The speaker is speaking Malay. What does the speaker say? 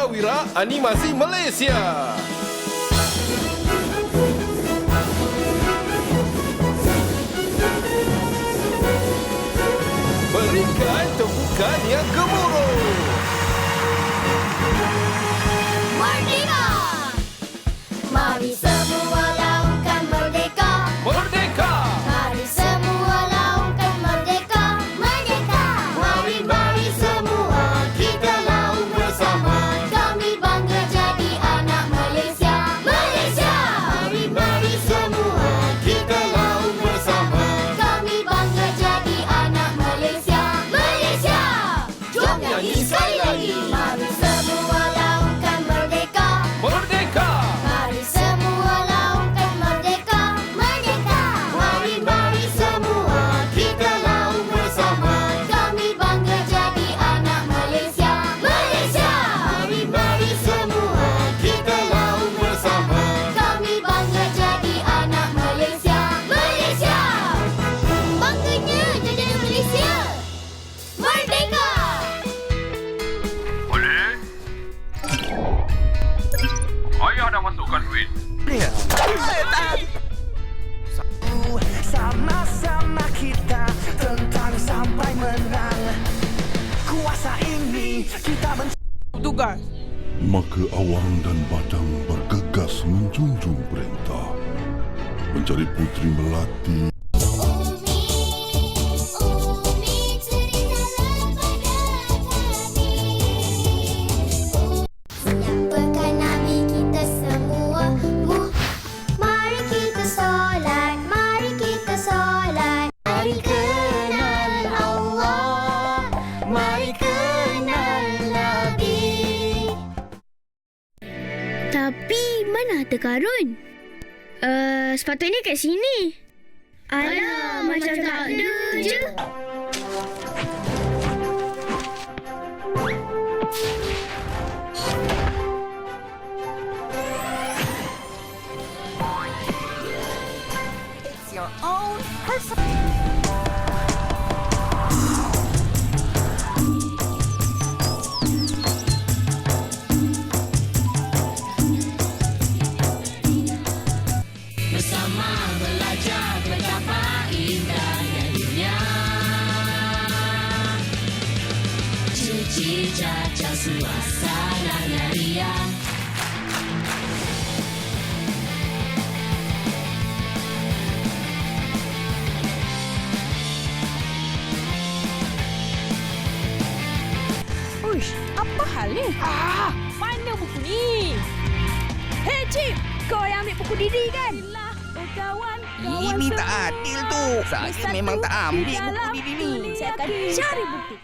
Purnawira Animasi Malaysia. Berikan tepukan yang gemuruh. Merdeka! Mari semua laungkan merdeka. Merdeka! Mari semua laungkan merdeka. Merdeka! Mari semua kita laung bersama. Kami bangga jadi anak Malaysia. Malaysia! Mari semua kita laung bersama. Kami bangga jadi anak Malaysia. Malaysia! Jom nyanyi sekali lagi. Mari semua laungkan merdeka. Merdeka! Mari semua laungkan merdeka. Merdeka! Mari semua kita laung bersama. Kami bangga jadi anak Malaysia. Malaysia! Mari semua kita laung bersama. Kami bangga jadi anak Malaysia. Malaysia! Bangganya jadi anak Malaysia. Merdeka! Boleh? Ayah dah masukkan duit. Sama-sama kita tentang sampai menang. Kuasa ini kita Tugas. Maka Awang dan Badang bergegas menjunjung perintah mencari Puteri Melati. Umi ceritalah pada kami. Siapakan Nabi kita semua? Mari kita solat, mari kita solat. Mari kenal Allah, mari kenal Nabi. Tapi mana harta karun? Sepatutnya kat sini. Alah, macam tak ada je. Uish, apa hal ni? Mana buku ni? Hei, Cip! Kau yang ambil buku diri kan? Ini tak adil tu. Saya memang tak ambil buku diri ni. Saya akan cari bukti.